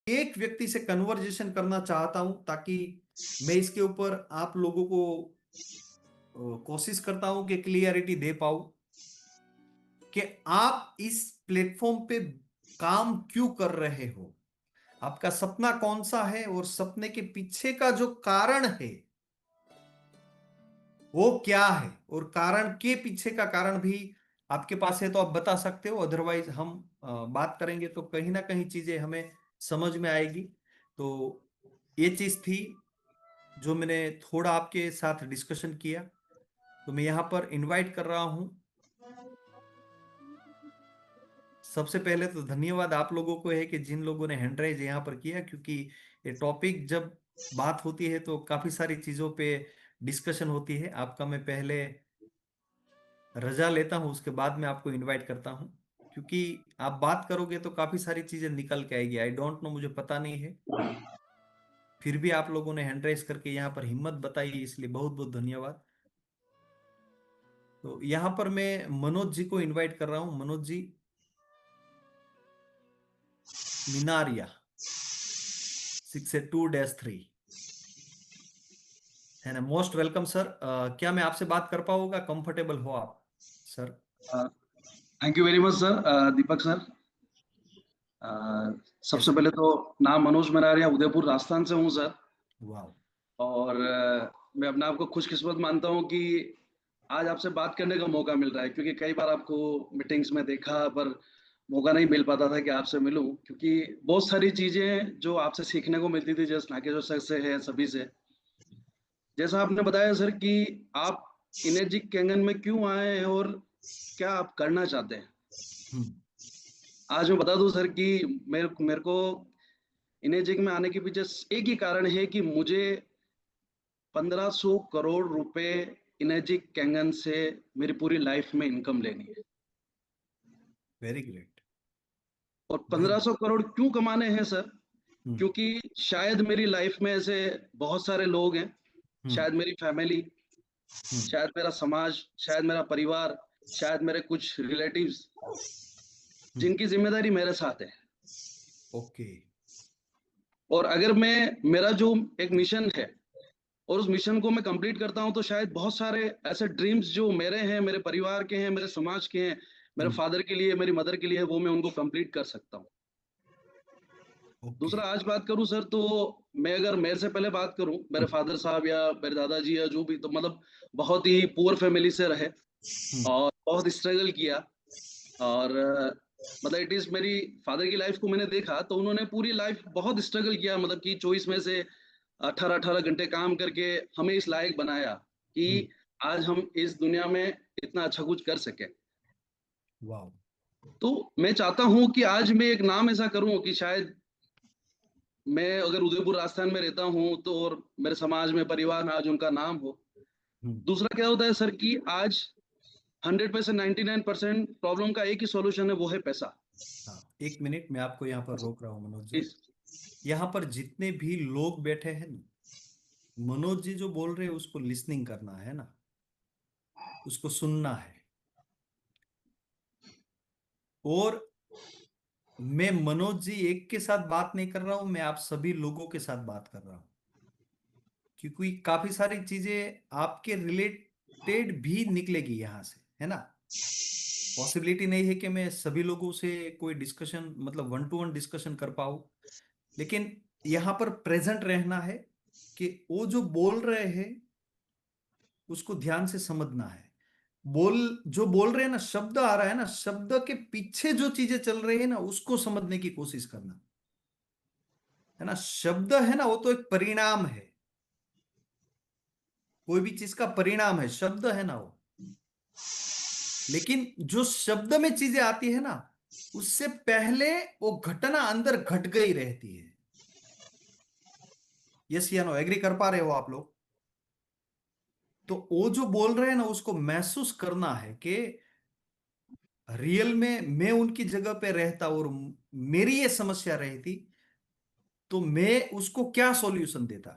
एक व्यक्ति से कन्वर्जेशन करना चाहता हूं, ताकि मैं इसके ऊपर आप लोगों को कोशिश करता हूं कि क्लियरिटी दे पाऊं कि आप इस प्लेटफॉर्म पे काम क्यों कर रहे हो, आपका सपना कौन सा है, और सपने के पीछे का जो कारण है वो क्या है, और कारण के पीछे का कारण भी आपके पास है तो आप बता सकते हो। अदरवाइज हम बात करेंगे तो कहीं ना कहीं चीजें हमें समझ में आएगी। तो ये चीज थी जो मैंने थोड़ा आपके साथ डिस्कशन किया। तो मैं यहाँ पर इनवाइट कर रहा हूँ। सबसे पहले तो धन्यवाद आप लोगों को है कि जिन लोगों ने हैंड राइज यहाँ पर किया, क्योंकि ये टॉपिक जब बात होती है तो काफी सारी चीजों पे डिस्कशन होती है। आपका मैं पहले रजा लेता हूँ, उसके बाद में आपको इनवाइट करता हूँ, क्योंकि आप बात करोगे तो काफी सारी चीजें निकल के आएगी। आई डोंट नो, मुझे पता नहीं है, फिर भी आप लोगों ने हैंड राइज करके यहाँ पर हिम्मत बताई, इसलिए बहुत बहुत धन्यवाद। तो यहाँ पर मैं मनोज जी को इनवाइट कर रहा हूँ। मनोज जी मिनारिया 682-3 है ना। Most welcome sir. क्या मैं आपसे बात कर पाऊंगा? कंफर्टेबल हो आप sir? Thank you very much sir, Deepak sir. सबसे कैसे? पहले तो नाम मनोज मरारिया, उदयपुर राजस्थान से हूँ सर। वाह। और मैं अपने आप को खुशकिस्मत मानता हूँ कि आज आपसे बात करने का मौका मिल रहा है, क्योंकि कई बार आपको मीटिंग्स में देखा पर मौका नहीं मिल पाता था कि आपसे मिलूं, क्योंकि बहुत सारी चीजें जो आपसे सीखने को मिलती थी, जैसे नाके जो सर से है सभी से। जैसा आपने बताया सर कि आप इनर्जी कैंगन में क्यों आए हैं और क्या आप करना चाहते हैं। हम्म। आज मैं बता दूं सर कि मेरे मेरे को इनेजिक में आने के पीछे एक ही कारण है कि मुझे 1500 करोड़ रुपए इनेजिक कैंगन से मेरी पूरी लाइफ में इनकम लेनी है। Very great. और बहुत। 1500 करोड़ क्यों कमाने हैं सर? हम्म। क्योंकि शायद मेरी लाइफ में ऐसे बहुत सारे लोग हैं, हम्म। शायद मेरी फैमिली, हम्म। शायद मेरा समाज, शायद मेरा परिवार, शायद मेरे कुछ रिलेटिव्स, हम्म। जिनकी जिम्मेदारी मेरे साथ है। ओके। और अगर मैं मेरा जो एक मिशन है और उस मिशन को मैं कंप्लीट करता हूं, तो शायद बहुत सारे ऐसे ड्रीम्स जो मेरे हैं, मेरे परिवार के हैं, मेरे समाज के हैं, मेरे हम्म। फादर के लिए, मेरी मदर के लिए, वो मैं उनको कंप्लीट कर सकता हूं। ओके। दूसरा आज बात करूं सर, तो मैं अगर मेरे से पहले बात करूं, मेरे फादर साहब या मेरे दादाजी या जो भी, तो मतलब बहुत ही पुअर फैमिली से रहे हम्म। और बहुत स्ट्रगल किया। और मतलब इट इज मेरी फादर की लाइफ को मैंने देखा, तो उन्होंने पूरी लाइफ बहुत स्ट्रगल किया, मतलब कि 24 में से 18-18 घंटे काम करके हमें इस लायक बनाया कि हम्म। आज हम इस दुनिया में इतना अच्छा कुछ कर सके। वाह। तो मैं चाहता हूं कि आज मैं एक नाम ऐसा करूं कि शायद मैं अगर उदयपुर राजस्थान में रहता हूं तो, और मेरे समाज में, परिवार में आज उनका नाम हो। हम्म। दूसरा क्या होता है सर कि आज 100% 99% प्रॉब्लम का एक ही सॉल्यूशन है, वो है पैसा। हाँ, एक मिनट मैं आपको यहाँ पर रोक रहा हूँ मनोज जी। इस यहाँ पर जितने भी लोग बैठे हैं ना, मनोज जी जो बोल रहे हैं उसको लिसनिंग करना है ना, उसको सुनना है। और मैं मनोज जी एक के साथ बात नहीं कर रहा हूं, मैं आप सभी लोगों के साथ बात कर रहा हूं, क्योंकि काफी सारी चीजें आपके रिलेटेड भी निकलेगी यहां से, है ना। पॉसिबिलिटी नहीं है कि मैं सभी लोगों से कोई डिस्कशन, मतलब वन टू वन डिस्कशन कर पाऊँ, लेकिन यहां पर प्रेजेंट रहना है कि वो जो बोल रहे हैं उसको ध्यान से समझना है। जो बोल रहे हैं ना, शब्द आ रहा है ना, शब्द के पीछे जो चीजें चल रही है ना उसको समझने की कोशिश करना, है ना। शब्द है ना, वो तो एक परिणाम है, कोई भी चीज का परिणाम है शब्द, है ना वो। लेकिन जो शब्द में चीजें आती है ना, उससे पहले वो घटना अंदर घट गई रहती है। यस या नो, एग्री कर पा रहे हो आप लोग? तो वो जो बोल रहे हैं ना उसको महसूस करना है कि रियल में मैं उनकी जगह पे रहता और मेरी ये समस्या रहती तो मैं उसको क्या सॉल्यूशन देता,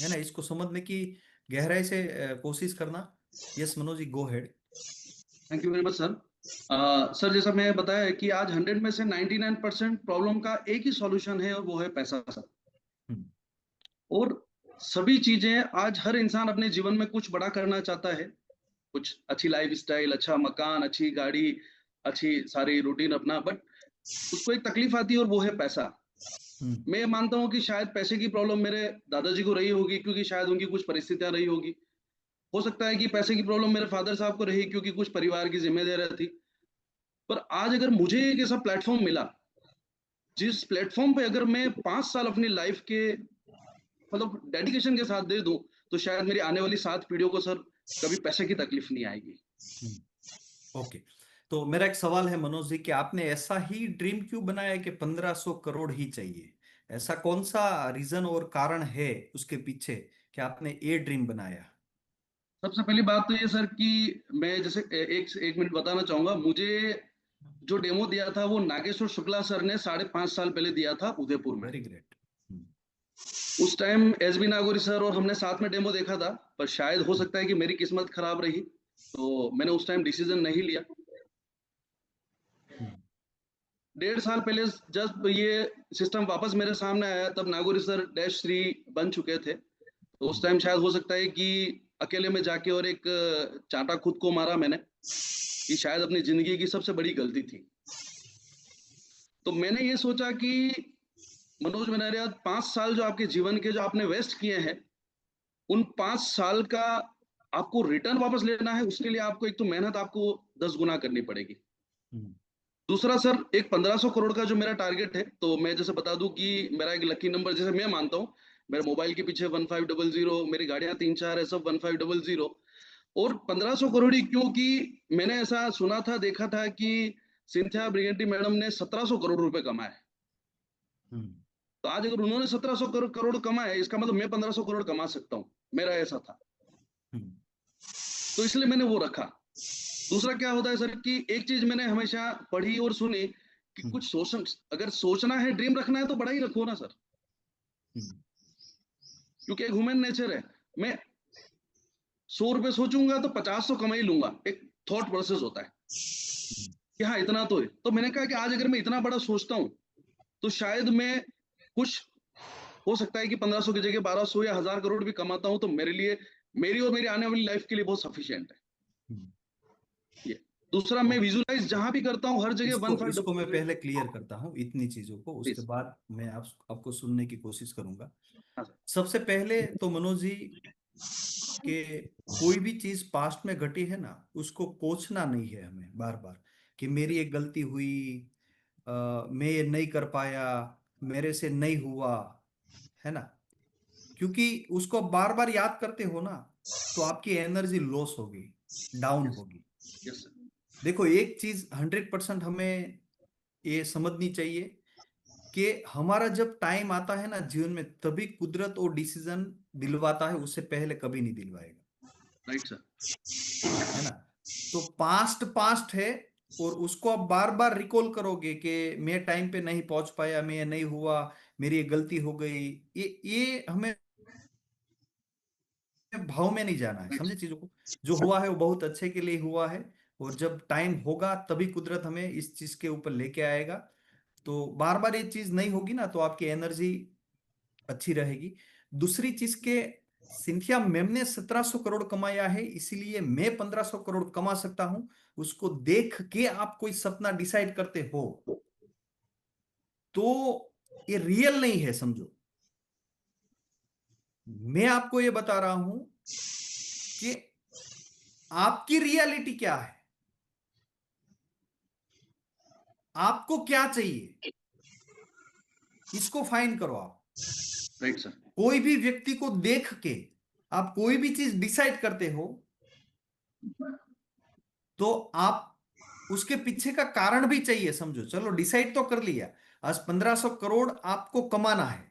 है ना। इसको समझने की गहराई से कोशिश करना। Yes Manoj ji, go ahead. Thank you very much sir. Sir जैसा मैं बताया कि आज 100 में से 99% प्रॉब्लम का एक ही सॉल्यूशन है और वो है पैसा सर। हम्म। और सभी चीजें आज हर इंसान अपने जीवन में कुछ बड़ा करना चाहता है, कुछ अच्छी लाइफस्टाइल, अच्छा मकान, अच्छी गाड़ी, अच्छी सारी रूटीन अपना, बट उसको एक तकलीफ आती है और वो है पैसा। हम्म। मैं मानता हूँ कि शायद पैसे की प्रॉब्लम मेरे दादाजी को रही होगी क्योंकि शायद उनकी कुछ परिस्थितियां रही होगी। हो सकता है कि पैसे की प्रॉब्लम मेरे फादर साहब को रही क्योंकि कुछ परिवार की जिम्मेदारियां थी। पर आज अगर मुझे एक ऐसा प्लेटफॉर्म मिला जिस प्लेटफॉर्म पे अगर मैं 5 साल अपनी लाइफ के मतलब डेडिकेशन के साथ दे दूं, तो शायद मेरी आने वाली 7 पीढ़ियों को सर कभी पैसे की तकलीफ नहीं आएगी। हम्म। ओके। तो मेरा एक सवाल है मनोज जी कि आपने ऐसा ही ड्रीम क्यों बनाया कि 1500 करोड़ ही चाहिए? ऐसा कौन सा रीजन और कारण है उसके पीछे कि आपने ये ड्रीम बनाया? सबसे पहली बात तो ये सर कि मैं जैसे एक एक मिनट बताना चाहूंगा। मुझे जो डेमो दिया था वो नागेश्वर शुक्ला सर ने 5.5 साल पहले दिया था उदयपुर में। Very great. हम्म। उस टाइम एसबी नागौरी सर और हमने साथ में डेमो देखा था, पर शायद हो सकता है कि मेरी किस्मत खराब रही, तो मैंने उस टाइम डिसीजन नहीं लिया। हम्म। 1.5 साल पहले जब ये सिस्टम वापस मेरे सामने आया तब नागौरी सर डैश श्री बन चुके थे। तो उस हम्म। टाइम शायद हो सकता है कि अकेले में जाके और एक चांटा खुद को मारा मैंने, कि शायद अपनी जिंदगी की सबसे बड़ी गलती थी। तो मैंने ये सोचा कि मनोज बनरिया, 5 साल जो आपके जीवन के जो आपने वेस्ट किए हैं, उन 5 साल का आपको रिटर्न वापस लेना है। उसके लिए आपको एक तो मेहनत आपको 10 गुना करनी पड़ेगी। हम्म। दूसरा सर, एक 1500 करोड़ का जो मेरा टारगेट है, तो मैं जैसे बता दूं कि मेरा एक लकी नंबर जैसे मैं मानता हूँ, मेरे मोबाइल के पीछे 1500, मेरी गाड़ियां 3-4 है, सब 1500। और 1500 करोड़ ही क्योंकि मैंने ऐसा सुना था, देखा था कि सिंथिया ब्रिगेंटी मैडम ने 1700 करोड़ रुपए कमाए। हम्म। तो आज अगर उन्होंने 1700 करोड़ कमाए, इसका मतलब मैं 1500 करोड़ कमा सकता हूँ। मेरा ऐसा था, हम्म। तो इसलिए मैंने वो रखा। दूसरा क्या होता है सर कि एक चीज मैंने हमेशा पढ़ी और सुनी कि हम्म। कुछ अगर सोचना है, ड्रीम रखना है, तो बड़ा ही रखो ना सर। हम्म। क्योंकि एक ह्यूमन नेचर है। मैं 100 रुपए सोचूंगा तो 50 तो कमा ही लूंगा, एक थॉट प्रोसेस होता है हम्म। कि हाँ इतना तो है। तो मैंने कहा कि आज अगर मैं इतना बड़ा सोचता हूँ, तो शायद मैं कुछ, हो सकता है कि 1500 की जगह 1200 या 1000 करोड़ भी कमाता हूँ, तो मेरे लिए, मेरी और मेरी आने वाली लाइफ के लिए बहुत सफिशियंट है हम्म। ये। दूसरा, मैं ओके। विजुलाइज जहां भी करता हूँ हर जगह वन इसको फाइव इसको मैं डबल पहले क्लियर करता हूँ इतनी चीजों को, उसके प्लीज। बाद मैं आपको सुनने की कोशिश करूंगा। हाँ सर। सबसे पहले तो मनोज जी कि कोई भी चीज पास्ट में घटी है ना, उसको कोसना नहीं है हमें बार बार कि मेरी एक गलती हुई, मैं ये नहीं कर पाया, मेरे से नहीं हुआ, है ना? क्योंकि उसको बार बार याद करते हो ना, तो आपकी एनर्जी लॉस होगी, डाउन यस। होगी। Yes sir. देखो, एक चीज 100% हमें ये समझनी चाहिए कि हमारा जब टाइम आता है ना जीवन में, तभी कुदरत और डिसीजन दिलवाता है, उससे पहले कभी नहीं दिलवाएगा, राइट सर। है ना? तो पास्ट पास्ट है, और उसको आप बार बार रिकॉल करोगे कि मैं टाइम पे नहीं पहुंच पाया, मैं ये नहीं हुआ, मेरी ये गलती हो गई। ये हमें भाव में नहीं जाना है, राइट समझे सर। चीजों को। जो हुआ है वो बहुत अच्छे के लिए हुआ है, और जब टाइम होगा तभी कुदरत हमें इस चीज के ऊपर लेके आएगा। तो बार बार ये चीज नहीं होगी ना, तो आपकी एनर्जी अच्छी रहेगी। दूसरी चीज के, सिंथिया मैम ने 1700 करोड़ कमाया है, इसीलिए मैं 1500 करोड़ कमा सकता हूं, उसको देख के आप कोई सपना डिसाइड करते हो, तो ये रियल नहीं है, समझो। मैं आपको ये बता रहा हूं कि आपकी रियलिटी क्या है, आपको क्या चाहिए, इसको फाइंड करो आप। Right sir. कोई भी व्यक्ति को देख के आप कोई भी चीज डिसाइड करते हो, तो आप उसके पीछे का कारण भी चाहिए, समझो। चलो डिसाइड तो कर लिया, आज 1500 करोड़ आपको कमाना है,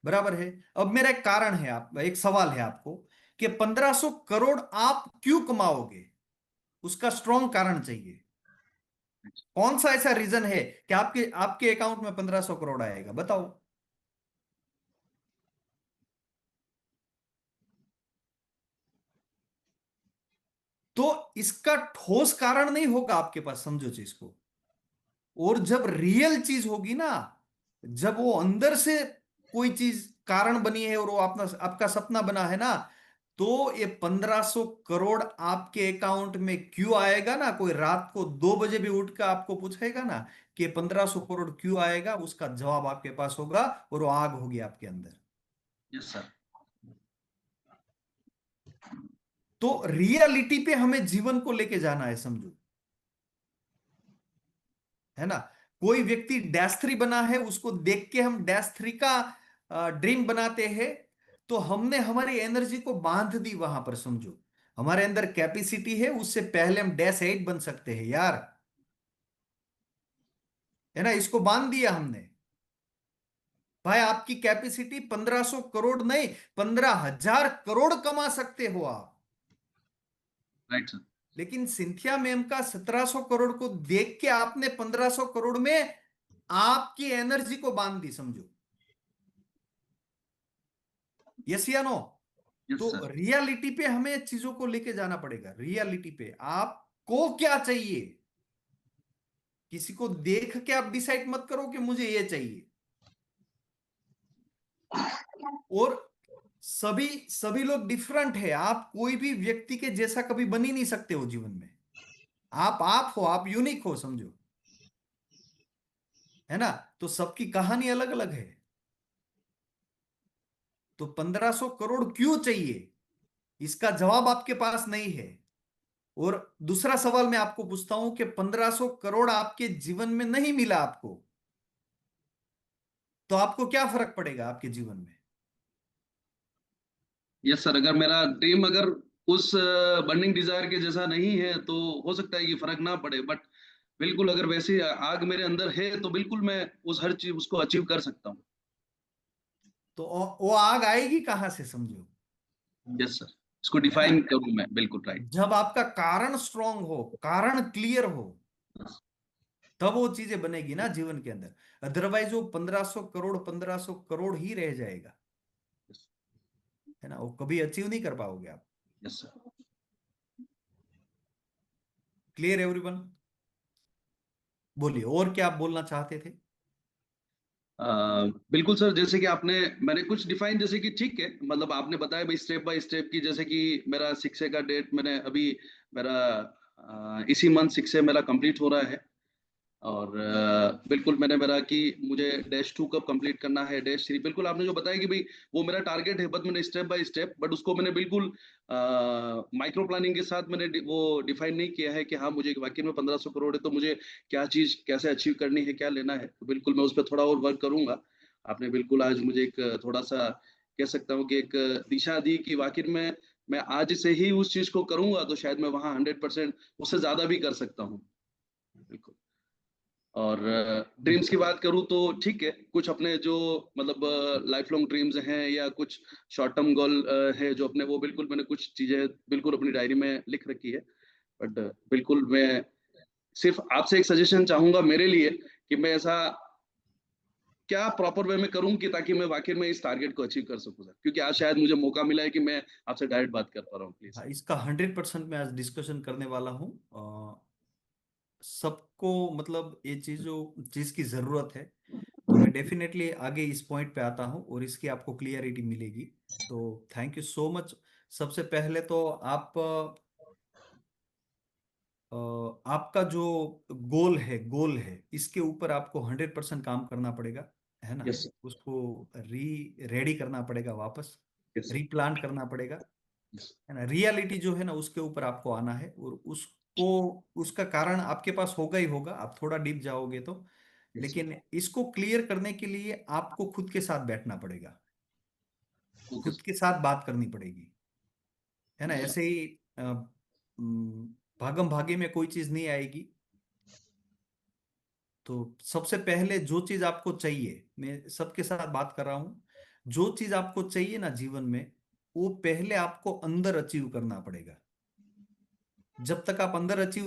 बराबर है। अब मेरा एक कारण है, आप एक सवाल है आपको कि 1500 करोड़ आप क्यों कमाओगे, उसका स्ट्रॉन्ग कारण चाहिए। कौन सा ऐसा रीजन है कि आपके आपके अकाउंट में 1500 करोड़ आएगा, बताओ। तो इसका ठोस कारण नहीं होगा आपके पास, समझो चीज को। और जब रियल चीज होगी ना, जब वो अंदर से कोई चीज कारण बनी है और वो अपना आपका सपना बना है ना, तो ये 1500 करोड़ आपके अकाउंट में क्यों आएगा ना, कोई रात को 2 बजे भी उठ कर आपको पूछेगा ना कि 1500 करोड़ क्यों आएगा, उसका जवाब आपके पास होगा और वो आग होगी आपके अंदर। Yes sir. तो रियलिटी पे हमें जीवन को लेके जाना है, समझो, है ना। कोई व्यक्ति डैश 3 बना है, उसको देख के हम डैश 3 का ड्रीम बनाते हैं, तो हमने हमारी एनर्जी को बांध दी वहां पर, समझो। हमारे अंदर कैपेसिटी है, उससे पहले हम डैश 8 बन सकते हैं यार, है ना। इसको बांध दिया हमने। भाई आपकी कैपेसिटी 1500 करोड़ नहीं, 15,000 करोड़ कमा सकते हो आप। Right sir. लेकिन सिंथिया मैम का 1700 करोड़ को देख के आपने 1500 करोड़ में आपकी एनर्जी को बांध दी, समझो। यस या नो। यस तो सर। रियलिटी पे हमें चीजों को लेके जाना पड़ेगा। रियलिटी पे आपको क्या चाहिए, किसी को देख के आप डिसाइड मत करो कि मुझे ये चाहिए। और सभी सभी लोग डिफरेंट है, आप कोई भी व्यक्ति के जैसा कभी बन ही नहीं सकते हो जीवन में। आप हो, आप यूनिक हो, समझो, है ना। तो सबकी कहानी अलग अलग है। तो 1500 करोड़ क्यों चाहिए, इसका जवाब आपके पास नहीं है। और दूसरा सवाल मैं आपको पूछता हूं कि 1500 करोड़ आपके जीवन में नहीं मिला आपको, तो आपको क्या फर्क पड़ेगा आपके जीवन में। यस सर, अगर मेरा ड्रीम अगर उस बर्निंग डिजायर के जैसा नहीं है तो हो सकता है कि फर्क ना पड़े, बट बिल्कुल अगर वैसी आग मेरे अंदर है तो बिल्कुल मैं उस हर चीज उसको अचीव कर सकता हूँ। तो वो आग आएगी कहां से, समझो, यस सर, इसको है ना। डिफाइन करूँ मैं, बिल्कुल राइट। जब आपका कारण स्ट्रांग हो, कारण क्लियर हो, तब वो चीजें बनेगी ना जीवन के अंदर। अदरवाइज वो 1500 करोड़ 1500 करोड़ ही रह जाएगा, है ना। वो कभी अचीव नहीं कर पाओगे आप। Yes sir. Clear everyone. बोलिए, और क्या आप बोलना चाहते थे। बिल्कुल सर, जैसे कि मैंने कुछ डिफाइन, जैसे कि ठीक है, मतलब आपने बताया भाई स्टेप बाय स्टेप की, जैसे कि मेरा 6A का डेट मैंने अभी, मेरा इसी मंथ 6A मेरा कंप्लीट हो रहा है। और बिल्कुल मैंने मेरा कि मुझे -2 कब कंप्लीट करना है, -3, बिल्कुल आपने जो बताया कि भाई वो मेरा टारगेट है, बट मैंने स्टेप बाय स्टेप, बट उसको मैंने बिल्कुल माइक्रो प्लानिंग के साथ मैंने वो डिफाइन नहीं किया है कि हाँ मुझे वाकई में 1500 करोड़ है तो मुझे क्या चीज कैसे अचीव करनी है, क्या लेना है। तो बिल्कुल मैं उस पर थोड़ा और वर्क करूंगा। आपने बिल्कुल आज मुझे एक थोड़ा सा कह सकता हूँ कि एक दिशा दी कि वाकई में मैं आज से ही उस चीज को करूंगा तो शायद मैं वहाँ 100% उससे ज्यादा भी कर सकता हूँ। बिल्कुल। और ड्रीम्स की बात करूं तो ठीक है, कुछ अपने जो मतलब लाइफ लॉन्ग ड्रीम्स हैं या कुछ शॉर्ट टर्म गोल है जो अपने, वो बिल्कुल मैंने कुछ चीजें बिल्कुल अपनी डायरी में लिख रखी है। बट बिल्कुल मैं सिर्फ आपसे एक सजेशन चाहूंगा मेरे लिए कि मैं ऐसा क्या प्रॉपर वे में करूं कि ताकि मैं वाकई में इस टारगेट को अचीव कर सकूं सर, क्योंकि आज शायद मुझे मौका मिला है कि मैं आपसे डायरेक्ट बात कर पा रहा हूँ, प्लीज। हाँ, इसका 100% मैं आज डिस्कशन करने वाला हूँ। सबको मतलब ये चीज की जरूरत है। तो मैं डेफिनेटली आगे इस पॉइंट पे आता हूँ और इसकी आपको क्लियरिटी मिलेगी। तो थैंक यू सो मच। सबसे पहले तो आपका जो गोल है इसके ऊपर आपको 100% काम करना पड़ेगा, है ना। Yes sir. उसको रेडी करना पड़ेगा वापस, यस सर। रीप्लान करना पड़ेगा, यस। है ना। रियलिटी जो है ना उसके ऊपर आपको आना है, और उसको उसका कारण आपके पास होगा ही होगा, आप थोड़ा डीप जाओगे तो। Yes sir. लेकिन इसको क्लियर करने के लिए आपको खुद के साथ बैठना पड़ेगा, ओके खुद सर। के साथ बात करनी पड़ेगी, है ना। Yes sir. ऐसे ही भागम भागी में कोई चीज नहीं आएगी। तो सबसे पहले जो चीज आपको चाहिए, मैं सबके साथ बात कर रहा हूं, जो चीज आपको चाहिए ना जीवन में, वो पहले आपको अंदर अचीव करना पड़ेगा। जब तक आप अंदर अचीव